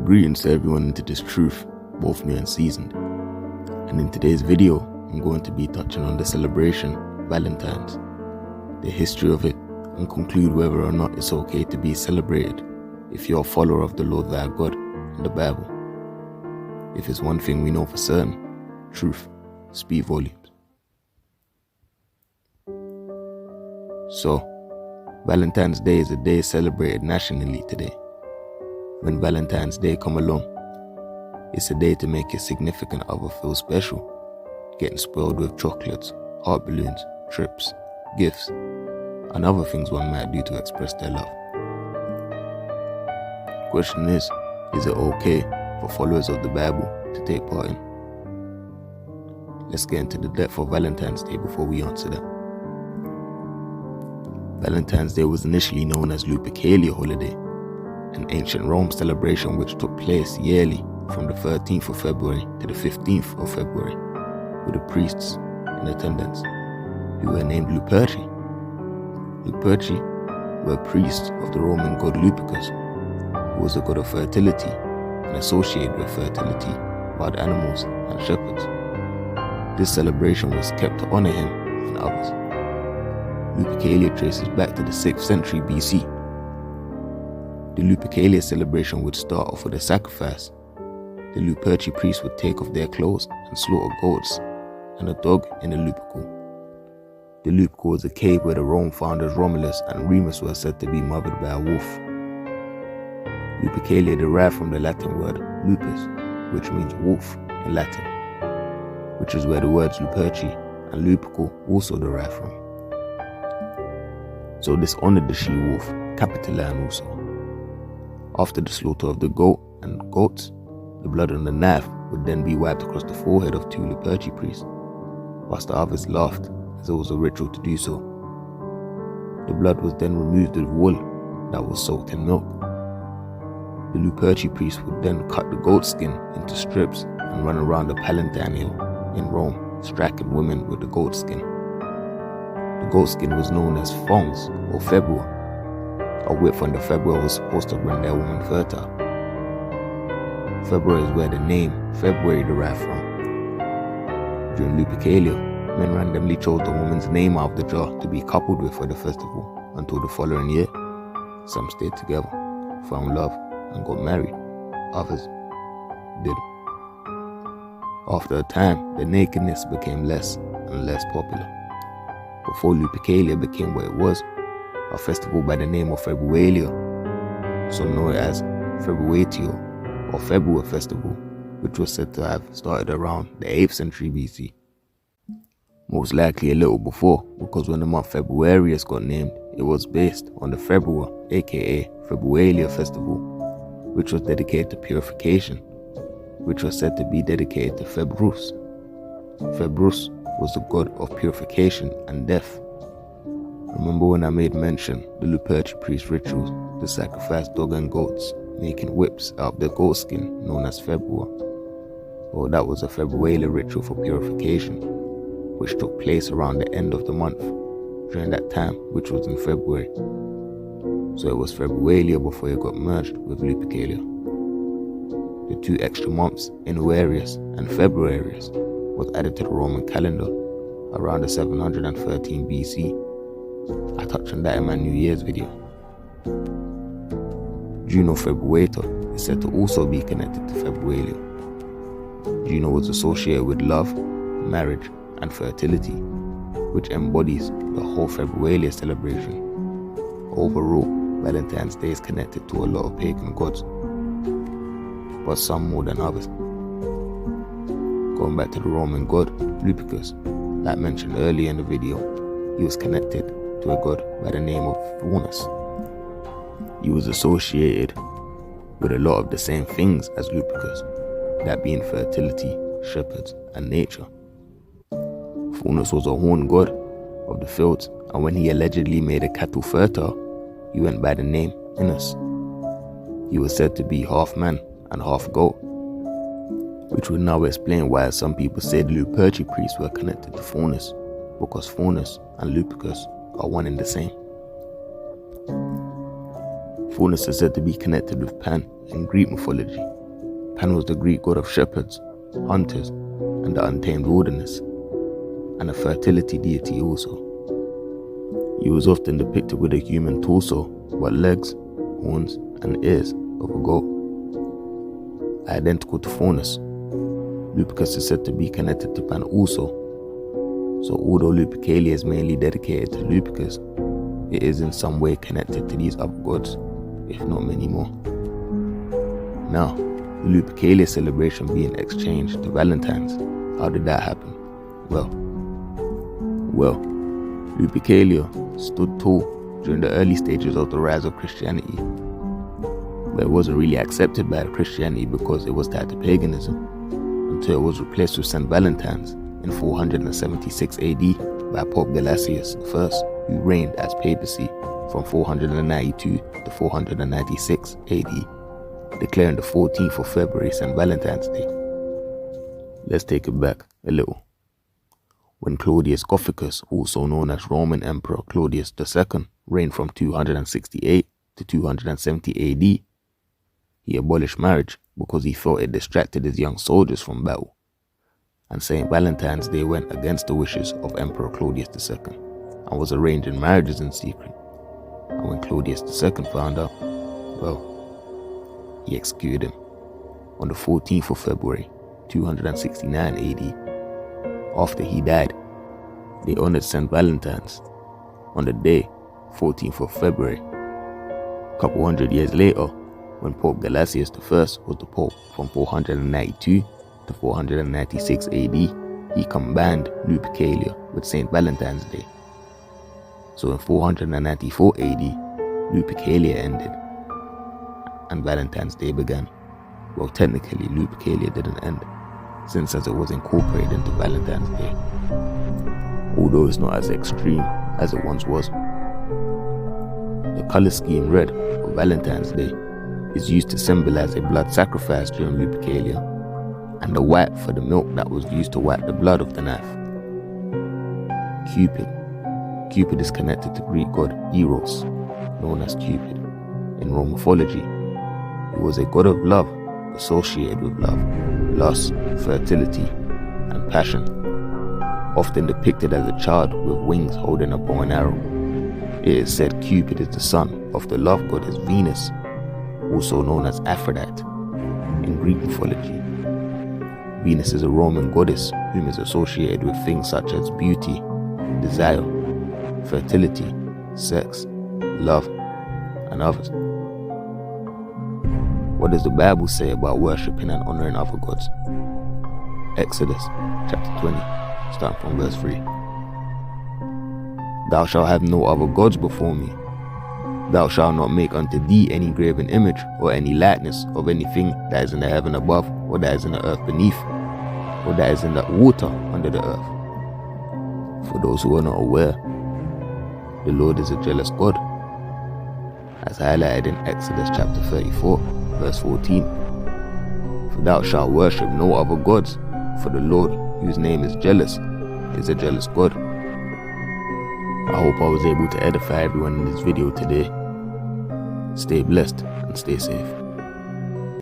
Greetings to everyone into this truth, both new and seasoned. And in today's video, I'm going to be touching on the celebration, Valentine's, the history of it, and conclude whether or not it's okay to be celebrated if you're a follower of the Lord thy God and the Bible. If it's one thing we know for certain, truth speaks volumes. So, Valentine's Day is a day celebrated nationally today. When Valentine's Day come along, it's a day to make your significant other feel special, getting spoiled with chocolates, heart balloons, trips, gifts, and other things one might do to express their love. Question is it okay for followers of the Bible to take part in? Let's get into the depth of Valentine's Day before we answer that. Valentine's Day was initially known as Lupercalia holiday, an ancient Rome celebration which took place yearly from the 13th of February to the 15th of February, with the priests in attendance, who were named Luperci. Luperci were priests of the Roman god Lupercus, who was a god of fertility and associated with fertility, wild animals and shepherds. This celebration was kept to honor him and others. Lupercalia traces back to the 6th century BC. The Lupercalia celebration would start off with a sacrifice. The Luperci priests would take off their clothes and slaughter goats and a dog in the Lupercal. The Lupercal was a cave where the Rome founders Romulus and Remus were said to be mothered by a wolf. Lupercalia derived from the Latin word lupus, which means wolf in Latin, which is where the words Luperci and Lupercal also derive from. So this honored the she-wolf, Capitoline also. After the slaughter of the goat and goats, the blood on the knife would then be wiped across the forehead of 2 Luperci priests, whilst the others laughed as it was a ritual to do so. The blood was then removed with wool that was soaked in milk. The Luperci priests would then cut the goat skin into strips and run around the Palatine Hill in Rome, striking women with the goat skin. The goat skin was known as thongs or febua, a whip from the february was supposed to render a woman fertile. February is where the name February derived from. During Lupercalia, men randomly chose the woman's name out of the jar to be coupled with for the festival until the following year. Some stayed together, found love, and got married. Others did. After a time, the nakedness became less and less popular. Before Lupercalia became what it was, a festival by the name of Februalia, some know it as Februatio or February Festival, which was said to have started around the 8th century BC. Most likely a little before, because when the month Februarius got named, it was based on the February, aka Februalia Festival, which was dedicated to purification, which was said to be dedicated to Februs. Februs was the god of purification and death. Remember when I made mention the Luperci priest rituals to sacrifice dog and goats, making whips out of the goat skin known as febua? Well, that was a Februalia ritual for purification, which took place around the end of the month, during that time, which was in February. So it was Februalia before it got merged with Lupercalia. The 2 extra months, Januarius and Februarius, was added to the Roman calendar around the 713 BC. I touched on that in my New Year's video. Juno Februata is said to also be connected to Februalia. Juno was associated with love, marriage, and fertility, which embodies the whole Februalia celebration. Overall, Valentine's Day is connected to a lot of pagan gods, but some more than others. Going back to the Roman god Lupercus, like mentioned earlier in the video, he was connected to a god by the name of Faunus. He was associated with a lot of the same things as Lupercus, that being fertility, shepherds, and nature. Faunus was a horned god of the fields, and when he allegedly made a cattle fertile, he went by the name Inus. He was said to be half man and half goat, which would now explain why some people say the Luperci priests were connected to Faunus, because Faunus and Lupercus are one and the same. Faunus is said to be connected with Pan in Greek mythology. Pan was the Greek god of shepherds, hunters, and the untamed wilderness, and a fertility deity also. He was often depicted with a human torso, but legs, horns, and ears of a goat. Identical to Faunus, Lupercus is said to be connected to Pan also. So although Lupercalia is mainly dedicated to Lupercus, it is in some way connected to these other gods, if not many more. Now, the Lupercalia celebration being exchanged to Valentines, how did that happen? Well, Lupercalia stood tall during the early stages of the rise of Christianity, but it wasn't really accepted by Christianity because it was tied to paganism, until it was replaced with St. Valentine's in 476 AD by Pope Gelasius I, who reigned as papacy from 492 to 496 AD, declaring the 14th of February St. Valentine's Day. Let's take it back a little. When Claudius Gothicus, also known as Roman Emperor Claudius II, reigned from 268 to 270 AD, he abolished marriage because he thought it distracted his young soldiers from battle. And St. Valentine's Day went against the wishes of Emperor Claudius II and was arranging marriages in secret. And when Claudius II found out, he executed him on the 14th of February 269 AD. After he died, they honored St. Valentine's on the day 14th of February. A couple hundred years later, when Pope Gelasius I was the Pope from 492 to 496 AD, he combined Lupercalia with St. Valentine's Day. So in 494 AD, Lupercalia ended and Valentine's Day began. Well, technically Lupercalia didn't end, since as it was incorporated into Valentine's Day, although it's not as extreme as it once was. The color scheme red for Valentine's Day is used to symbolize a blood sacrifice during Lupercalia, and the white for the milk that was used to wipe the blood of the knife. Cupid is connected to Greek god Eros, known as Cupid. In Roman mythology, he was a god of love associated with love, lust, fertility, and passion, often depicted as a child with wings holding a bow and arrow. It is said Cupid is the son of the love goddess Venus, also known as Aphrodite in Greek mythology. Venus is a Roman goddess whom is associated with things such as beauty, desire, fertility, sex, love, and others. What does the Bible say about worshipping and honoring other gods? Exodus chapter 20, starting from verse 3. Thou shalt have no other gods before me. Thou shalt not make unto thee any graven image or any likeness of anything that is in the heaven above, or that is in the earth beneath, or that is in the water under the earth. For those who are not aware, the Lord is a jealous God, as highlighted in Exodus chapter 34, verse 14. For thou shalt worship no other gods, for the Lord, whose name is jealous, is a jealous God. I hope I was able to edify everyone in this video today. Stay blessed and stay safe.